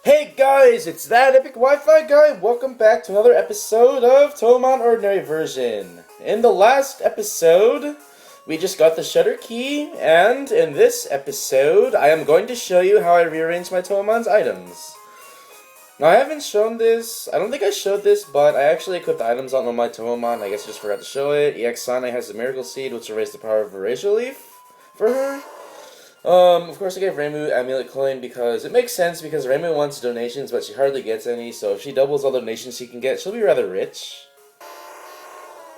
Hey guys, it's that epic Wi-Fi guy. Welcome back to another episode of touhoumon Ordinary Version. In the last episode, we just got the shutter key, and in this episode, I am going to show you how I rearrange my touhoumon's items. Now, I haven't shown this. I don't think I showed this, but I actually equipped items on my touhoumon. I guess I just forgot to show it. EX Sane has the Miracle Seed, which will raise the power of Erasure Leaf for her. Of course I gave Reimu Amulet Coin because it makes sense because Reimu wants donations but she hardly gets any, so if she doubles all the donations she can get, she'll be rather rich.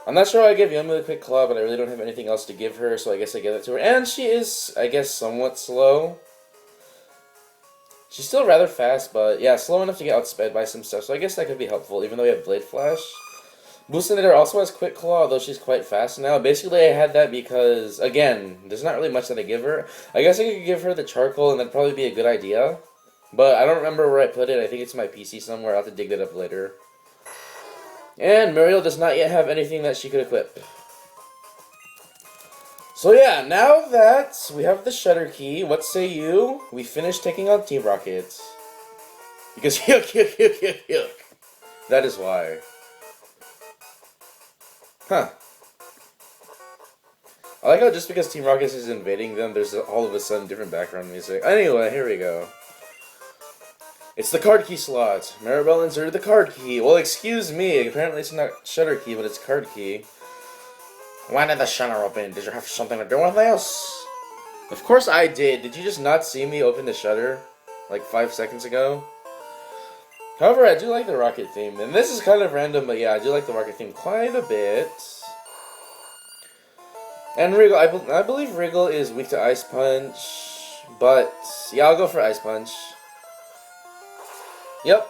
I'm not sure why I gave Yomu the Quick Claw, but I really don't have anything else to give her, so I guess I give it to her. And she is, I guess, somewhat slow. She's still rather fast, but yeah, slow enough to get outsped by some stuff, so I guess that could be helpful, even though we have Blade Flash. Boostinator also has Quick Claw, although she's quite fast now. Basically, I had that because, again, there's not really much that I give her. I guess I could give her the Charcoal, and that'd probably be a good idea. But I don't remember where I put it. I think it's my PC somewhere. I'll have to dig that up later. And Muriel does not yet have anything that she could equip. So yeah, now that we have the Shutter Key, what say you? We finish taking on Team Rocket. Because yuck. That is why. Huh. I like how just because Team Rocket is invading them, there's all of a sudden different background music. Anyway, here we go. It's the card key slot. Maribel inserted the card key. Well, excuse me. Apparently it's not shutter key, but it's card key. Why did the shutter open? Did you have something to do with this? Of course I did. Did you just not see me open the shutter? Like 5 seconds ago? However, I do like the Rocket theme, and this is kind of random, but yeah, I do like the Rocket theme quite a bit. And Wriggle, I believe Wriggle is weak to Ice Punch, but yeah, I'll go for Ice Punch. Yep,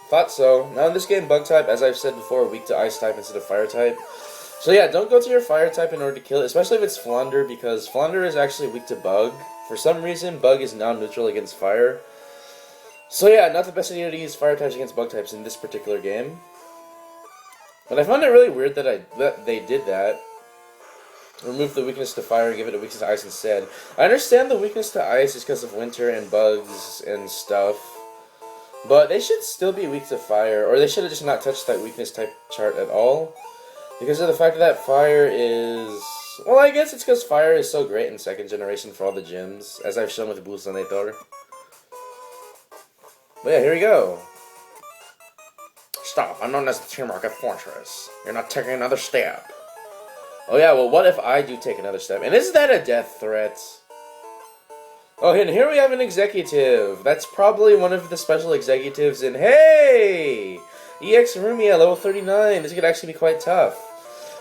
thought so. Now in this game, Bug type, as I've said before, weak to Ice type instead of Fire type. So yeah, don't go to your Fire type in order to kill it, especially if it's Flounder, because Flounder is actually weak to Bug. For some reason, Bug is now neutral against Fire. So yeah, not the best idea to use Fire types against Bug types in this particular game. But I found it really weird that they did that. Remove the weakness to Fire and give it a weakness to Ice instead. I understand the weakness to Ice is because of Winter and bugs and stuff. But they should still be weak to Fire, or they should have just not touched that weakness type chart at all. Because of the fact that Fire is... Well, I guess it's because Fire is so great in 2nd generation for all the gyms, as I've shown with Boostinator. But yeah, here we go. Stop, I'm known as the Team Rocket Fortress. You're not taking another step. Oh yeah, well what if I do take another step? And is that a death threat? Oh, and here we have an executive. That's probably one of the special executives in... Hey! EX Rumia, level 39. This could actually be quite tough.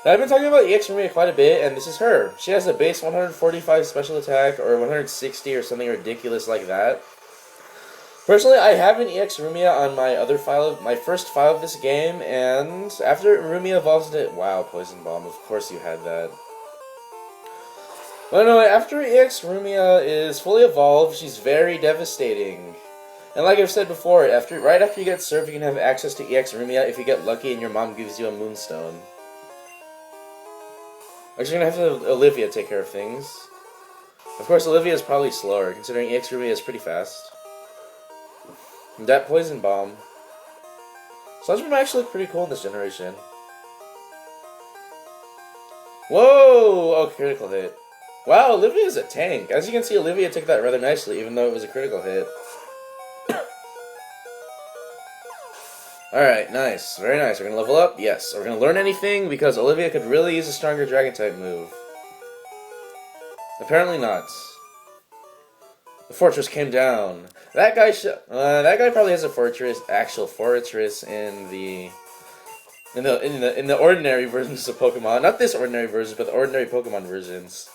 Now, I've been talking about EX Rumia quite a bit, and this is her. She has a base 145 special attack, or 160, or something ridiculous like that. Personally, I have an EX Rumia on my first file of this game, and after Rumia evolves into... Wow, Poison Bomb, of course you had that. But anyway, after EX Rumia is fully evolved, she's very devastating. And like I've said before, right after you get served, you can have access to EX Rumia if you get lucky and your mom gives you a Moonstone. Actually, you're gonna have to Olivia take care of things. Of course, Olivia is probably slower, considering EX Rumia is pretty fast. That Poison Bomb. Sludge Bomb actually look pretty cool in this generation. Whoa! Oh, critical hit. Wow, Olivia is a tank. As you can see, Olivia took that rather nicely, even though it was a critical hit. Alright, nice. Very nice. We're gonna level up? Yes. Are we gonna learn anything? Because Olivia could really use a stronger Dragon-type move. Apparently not. The fortress came down. That guy probably has a actual fortress in the ordinary versions of Pokemon. Not this ordinary version, but the ordinary Pokemon versions.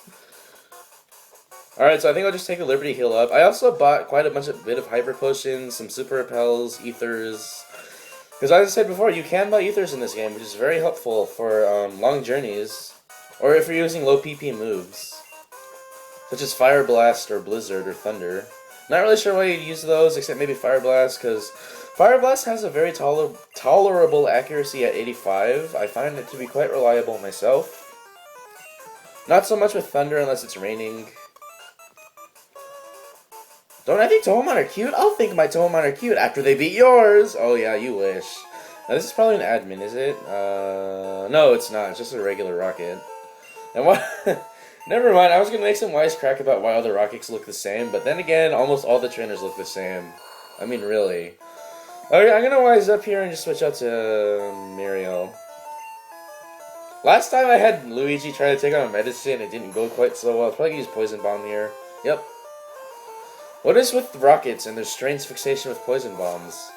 Alright, so I think I'll just take a Liberty Heal up. I also bought quite a bit of Hyper Potions, some Super Repels, Ethers. Because as I said before, you can buy Ethers in this game, which is very helpful for long journeys. Or if you're using low PP moves. Such as Fire Blast, or Blizzard, or Thunder. Not really sure why you'd use those, except maybe Fire Blast, because Fire Blast has a very tolerable accuracy at 85. I find it to be quite reliable myself. Not so much with Thunder unless it's raining. Don't I think touhoumon are cute? I'll think my touhoumon are cute after they beat yours. Oh yeah, you wish. Now this is probably an admin, is it? No, it's not. It's just a regular rocket. And what? Never mind. I was gonna make some wisecrack about why all the rockets look the same, but then again, almost all the trainers look the same. I mean, really. Okay, I'm gonna wise up here and just switch out to Muriel. Last time I had Luigi try to take on a medicine, it didn't go quite so well. I'll probably use Poison Bomb here. Yep. What is with rockets and their strange fixation with poison bombs?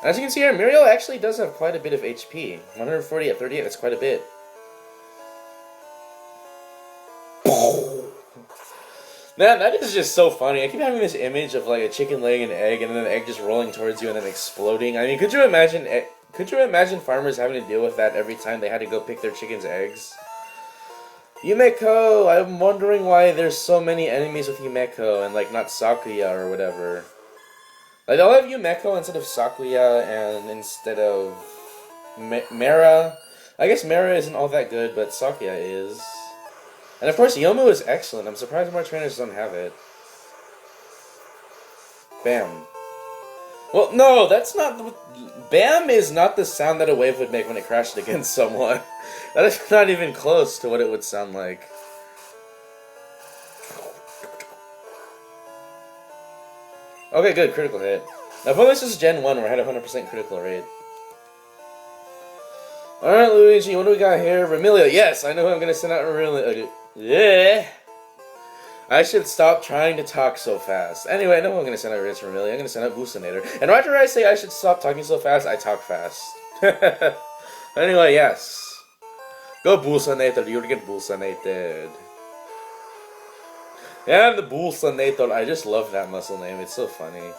As you can see here, Muriel actually does have quite a bit of HP. 140 at 38, that's quite a bit. Man, that is just so funny. I keep having this image of like a chicken laying an egg and then the egg just rolling towards you and then exploding. I mean, could you imagine farmers having to deal with that every time they had to go pick their chicken's eggs? Yumeko! I'm wondering why there's so many enemies with Yumeko and like not Sakuya or whatever. Like they'll have Yumeko instead of Sakuya and instead of Mera. I guess Mera isn't all that good, but Sakuya is. And of course, Yomu is excellent. I'm surprised more trainers don't have it. Bam. Well, no, that's not... Bam is not the sound that a wave would make when it crashed against someone. That is not even close to what it would sound like. Okay, good. Critical hit. Now, if only this is Gen 1 where I had a 100% critical rate. Alright, Luigi, what do we got here? Remilia. Yes, I know who I'm going to send out Remilia. Yeah. I should stop trying to talk so fast. Anyway, I know I'm going to send out Remilia. I'm going to send out Boostinator. And right after I say I should stop talking so fast, I talk fast. Anyway, yes. Go Boostinator, you'll get Boostinated. And the Boostinator, I just love that muscle name. It's so funny.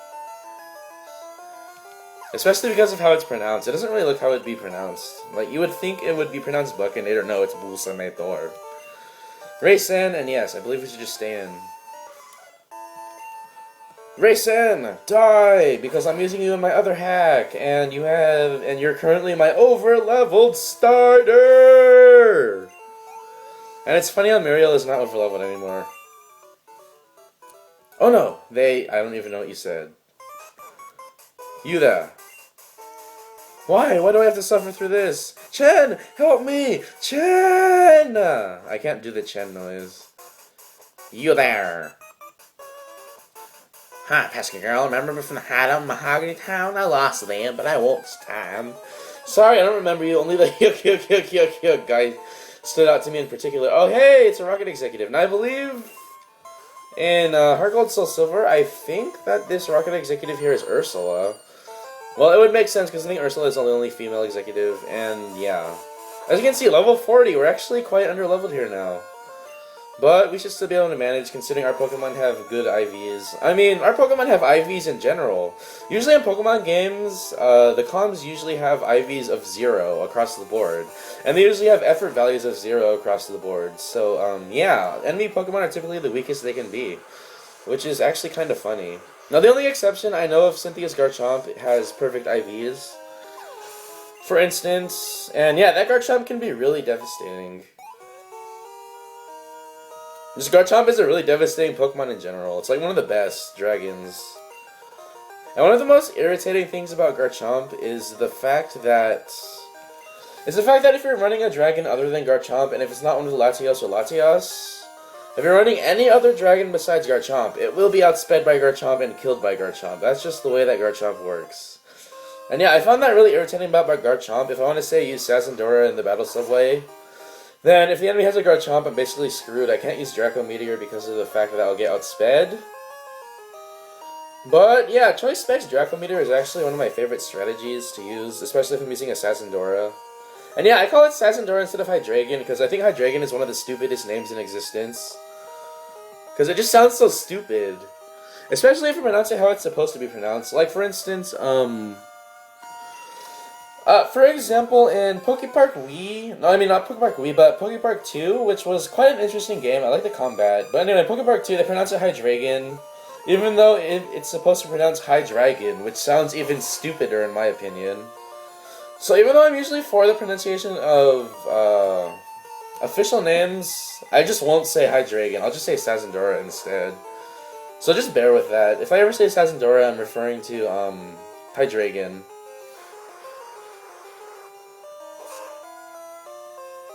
Especially because of how it's pronounced. It doesn't really look how it'd be pronounced. Like, you would think it would be pronounced Buckinator. No, it's Boostinator. Racen, and yes, I believe we should just stay in. Racen, die! Because I'm using you in my other hack, and you're currently my over-leveled starter! And it's funny how Muriel is not over-leveled anymore. Oh no, I don't even know what you said. You there. Why? Why do I have to suffer through this? Chen! Help me! Chen! I can't do the Chen noise. You there! Hi, pesky girl. Remember me from the hideout in Mahogany Town? I lost them, but I won't stand. Sorry, I don't remember you. Only the yuk guy stood out to me in particular. Oh, hey! It's a rocket executive. And I believe in Heart Gold Soul Silver, I think that this rocket executive here is Ursula. Well, it would make sense because I think Ursula is the only female executive, and yeah. As you can see, level 40, we're actually quite under-leveled here now. But we should still be able to manage considering our Pokemon have good IVs. I mean, our Pokemon have IVs in general. Usually in Pokemon games, the comms usually have IVs of 0 across the board. And they usually have effort values of 0 across the board. So, yeah, enemy Pokemon are typically the weakest they can be. Which is actually kind of funny. Now, the only exception I know of Cynthia's Garchomp has perfect IVs. For instance, and yeah, that Garchomp can be really devastating. This Garchomp is a really devastating Pokemon in general. It's like one of the best dragons. And one of the most irritating things about Garchomp is the fact that if you're running a dragon other than Garchomp, and if it's not one of the Latios or Latias, if you're running any other dragon besides Garchomp, it will be outsped by Garchomp and killed by Garchomp. That's just the way that Garchomp works. And yeah, I found that really irritating about Garchomp. If I want to say use Sazendora in the Battle Subway, then if the enemy has a Garchomp, I'm basically screwed. I can't use Draco Meteor because of the fact that I'll get outsped. But yeah, Choice Specs Draco Meteor is actually one of my favorite strategies to use, especially if I'm using a Sazendora. And yeah, I call it Sazendora instead of Hydreigon because I think Hydreigon is one of the stupidest names in existence. Because it just sounds so stupid. Especially if you pronounce it how it's supposed to be pronounced. Like, for instance, for example, in Pokepark Wii, no, I mean not Pokepark Wii, but Pokepark 2, which was quite an interesting game. I like the combat. But anyway, Pokepark 2, they pronounce it Hydreigon, even though it's supposed to pronounce Hydreigon, which sounds even stupider in my opinion. So even though I'm usually for the pronunciation of official names, I just won't say Hydreigon. I'll just say Sazendora instead. So just bear with that. If I ever say Assassin Dora, I'm referring to Hydreigon.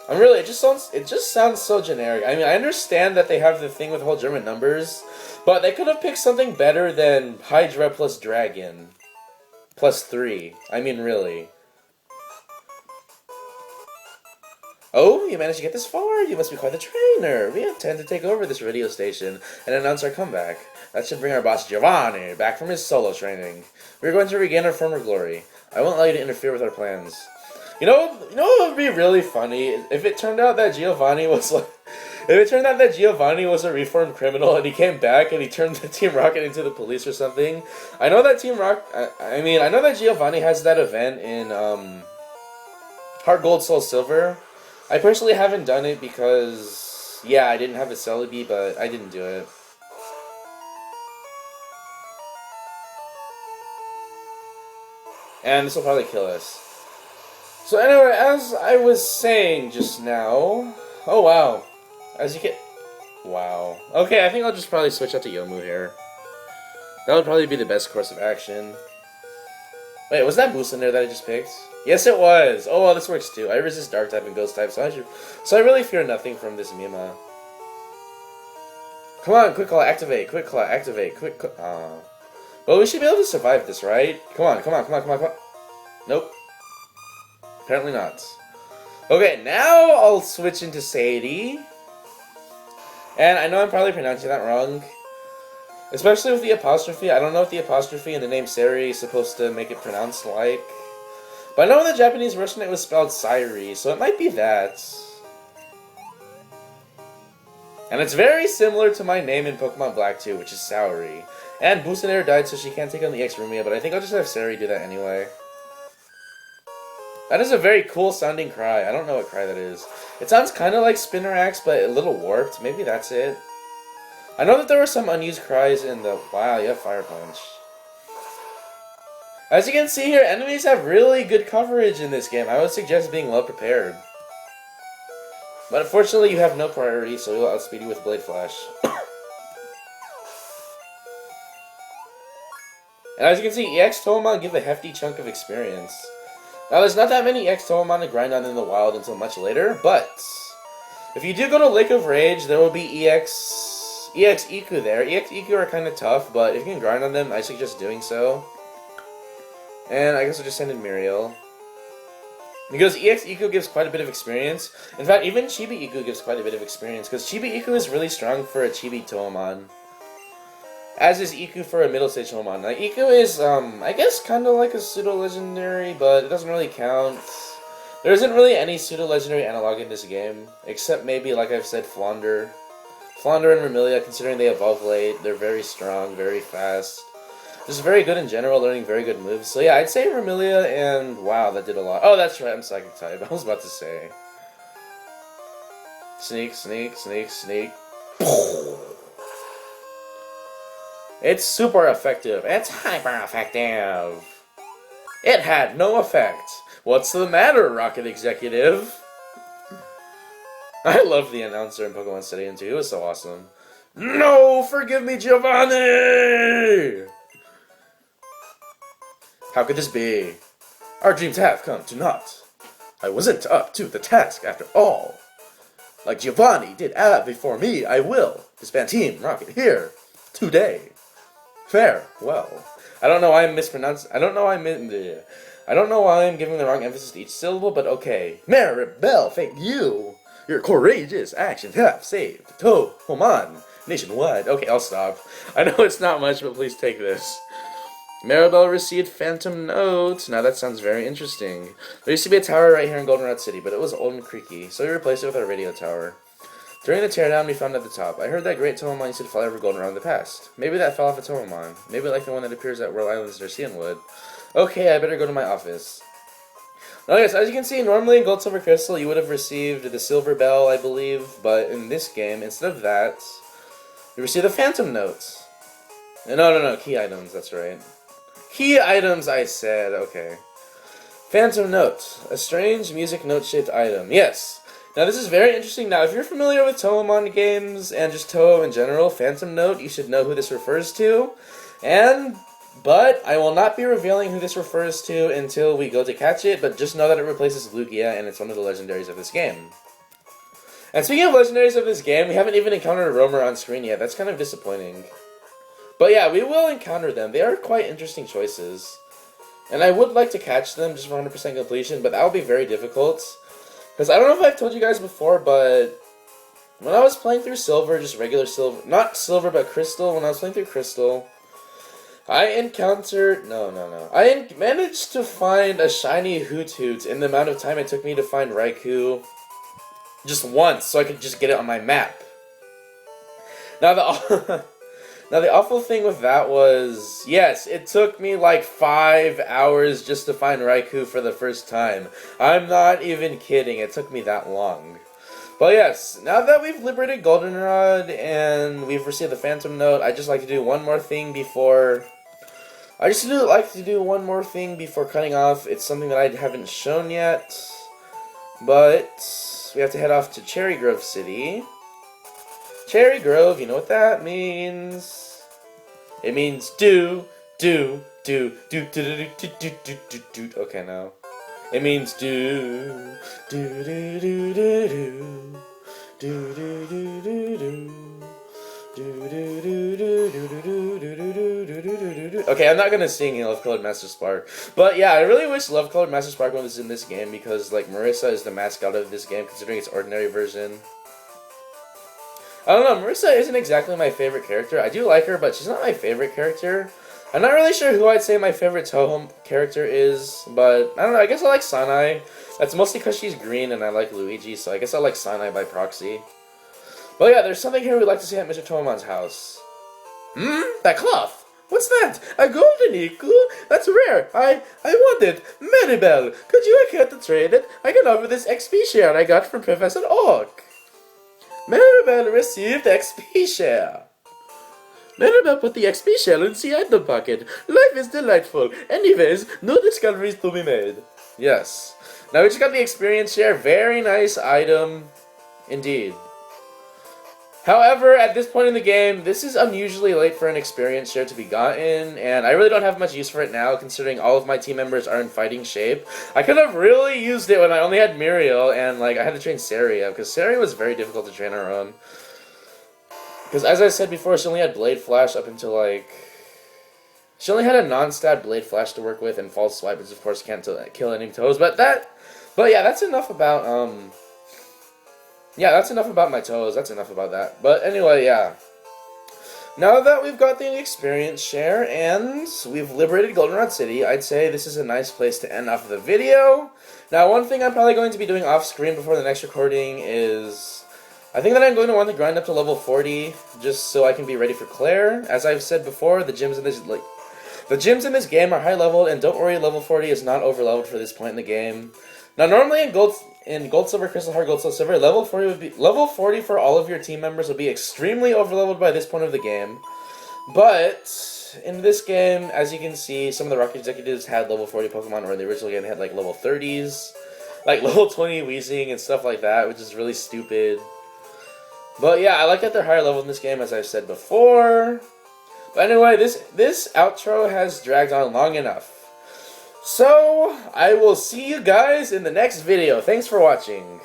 It just sounds so generic. I mean, I understand that they have the thing with whole German numbers, but they could have picked something better than Hydra plus Dragon plus 3. I mean, really. Oh, you managed to get this far? You must be quite the trainer. We intend to take over this radio station and announce our comeback. That should bring our boss Giovanni back from his solo training. We're going to regain our former glory. I won't allow you to interfere with our plans. You know what would be really funny? If it turned out that Giovanni was a reformed criminal and he came back and he turned the Team Rocket into the police or something. I know that I know that Giovanni has that event in Heart Gold Soul Silver. I personally haven't done it because, yeah, I didn't have a Celebi, but I didn't do it. And this will probably kill us. So anyway, as I was saying just now... Oh, wow. As you can... Wow. Okay, I think I'll just probably switch out to Yomu here. That would probably be the best course of action. Wait, was that Boost in there that I just picked? Yes, it was! Oh, well, this works too. I resist Dark type and Ghost type, so I really fear nothing from this Mima. Come on, Quick Claw, activate! Quick Claw, activate! Quick Claw... Well, we should be able to survive this, right? Come on. Nope. Apparently not. Okay, now I'll switch into Sadie. And I know I'm probably pronouncing that wrong. Especially with the apostrophe. I don't know if the apostrophe in the name Sari is supposed to make it pronounced like. But I know in the Japanese version it was spelled Sairi, so it might be that. And it's very similar to my name in Pokemon Black 2, which is Saori. And Busanero died, so she can't take on the X-Rumia, but I think I'll just have Sari do that anyway. That is a very cool sounding cry. I don't know what cry that is. It sounds kind of like Spinnerax, but a little warped. Maybe that's it. I know that there were some unused cries in the... Wow, you have Fire Punch. As you can see here, enemies have really good coverage in this game. I would suggest being well prepared. But unfortunately, you have no priority, so we will outspeed you with Blade Flash. And as you can see, EX Touhoumon give a hefty chunk of experience. Now, there's not that many EX Touhoumon to grind on in the wild until much later, but if you do go to Lake of Rage, there will be EX Iku there. EX Iku are kind of tough, but if you can grind on them, I suggest doing so. And I guess I'll just send in Muriel. Because EX Iku gives quite a bit of experience. In fact, even Chibi Iku gives quite a bit of experience, because Chibi Iku is really strong for a Chibi Touhoumon. As is Iku for a middle stage Touhoumon. Now, Iku is, I guess, kind of like a pseudo-legendary, but it doesn't really count. There isn't really any pseudo-legendary analog in this game, except maybe, like I've said, Flounder. Flounder and Remilia, considering they evolve late, they're very strong, very fast. Just very good in general, learning very good moves. So yeah, I'd say Remilia and... Wow, that did a lot. Oh, that's right, I'm Psychic type. I was about to say. Sneak, sneak, sneak, sneak. It's super effective. It's hyper effective. It had no effect. What's the matter, Rocket Executive? I love the announcer in Pokemon Stadium 2. It was so awesome. No! Forgive me, Giovanni! How could this be? Our dreams have come to naught. I wasn't up to the task after all. Like Giovanni did before me, I will disband Team Rocket here today. Farewell. I don't know why I'm mispronouncing. I don't know why I'm giving the wrong emphasis to each syllable, but okay. Maribel, thank you. Your courageous actions have saved Touhoumon nationwide. Okay, I'll stop. I know it's not much, but please take this. Maribel received Phantom Notes. Now that sounds very interesting. There used to be a tower right here in Goldenrod City, but it was old and creaky, so we replaced it with our radio tower. During the teardown, we found at the top. I heard that great Touhoumon used to fly over Goldenrod in the past. Maybe that fell off a Touhoumon. Maybe like the one that appears at World Islands near Cianwood. Okay, I better go to my office. Now, yes, as you can see, normally in Gold Silver Crystal, you would have received the Silver Bell, I believe, but in this game, instead of that, you receive the Phantom Notes. No, key items, that's right. Key items, I said, okay. Phantom Note, a strange music note-shaped item. Yes, Now this is very interesting. Now if you're familiar with touhoumon games and just Touhou in general, Phantom Note, you should know who this refers to. But I will not be revealing who this refers to until we go to catch it, but just know that it replaces Lugia and it's one of the legendaries of this game. And speaking of legendaries of this game, we haven't even encountered a roamer on screen yet. That's kind of disappointing. But yeah, we will encounter them. They are quite interesting choices. And I would like to catch them just for 100% completion, but that will be very difficult. Because I don't know if I've told you guys before, but when I was playing through Silver, just regular Silver, not Silver but Crystal, when I was playing through Crystal, I encountered, I managed to find a shiny Hoot Hoot in the amount of time it took me to find Raikou just once, so I could just get it on my map. Now the awful thing with that was, yes, it took me like 5 hours just to find Raikou for the first time. I'm not even kidding, it took me that long. But yes, now that we've liberated Goldenrod and we've received the Phantom Note, I'd just like to do one more thing before... cutting off. It's something that I haven't shown yet, but we have to head off to Cherry Grove City. Cherry Grove, you know what that means? It means do. Okay, now. It means do. Okay, I'm not gonna sing Love Colored Master Spark, but yeah, I really wish Love Colored Master Spark was in this game because like Marissa is the mascot of this game, considering its ordinary version. I don't know, Marissa isn't exactly my favorite character. I do like her, but she's not my favorite character. I'm not really sure who I'd say my favorite Touhou character is, but I don't know, I guess I like Sanai. That's mostly because she's green and I like Luigi, so I guess I like Sanai by proxy. But yeah, there's something here we'd like to see at Mr. Touhoumon's house. That cloth! What's that? A golden iku? That's rare. I want it. Maribel, could you care to trade it? I can offer this XP share I got from Professor Oak. Maribel received XP share. Maribel put the XP share in the item pocket. Life is delightful. Anyways, no discoveries to be made. Yes. Now we just got the experience share. Very nice item. Indeed. However, at this point in the game, this is unusually late for an experience share to be gotten, and I really don't have much use for it now, considering all of my team members are in fighting shape. I could have really used it when I only had Muriel, and like I had to train Saria, because Saria was very difficult to train on her own. Because as I said before, she only had Blade Flash up until like... She only had a non-stat Blade Flash to work with, and False Swipe, which of course can't kill any toes, but yeah, that's enough about, yeah, that's enough about my toes. That's enough about that. But anyway, yeah. Now that we've got the experience share and we've liberated Goldenrod City, I'd say this is a nice place to end off the video. Now, one thing I'm probably going to be doing off screen before the next recording is... I think that I'm going to want to grind up to level 40 just so I can be ready for Claire. As I've said before, the gyms in this game are high leveled, and don't worry, level 40 is not over leveled for this point in the game. Now, normally in Gold, Silver, Crystal Heart, Gold, Silver, level 40 for all of your team members would be extremely overleveled by this point of the game. But in this game, as you can see, some of the Rocket Executives had level 40 Pokemon, or in the original game they had like level 30s, like level 20 Weezing and stuff like that, which is really stupid. But yeah, I like that they're higher level in this game, as I've said before. But anyway, this outro has dragged on long enough. So, I will see you guys in the next video. Thanks for watching.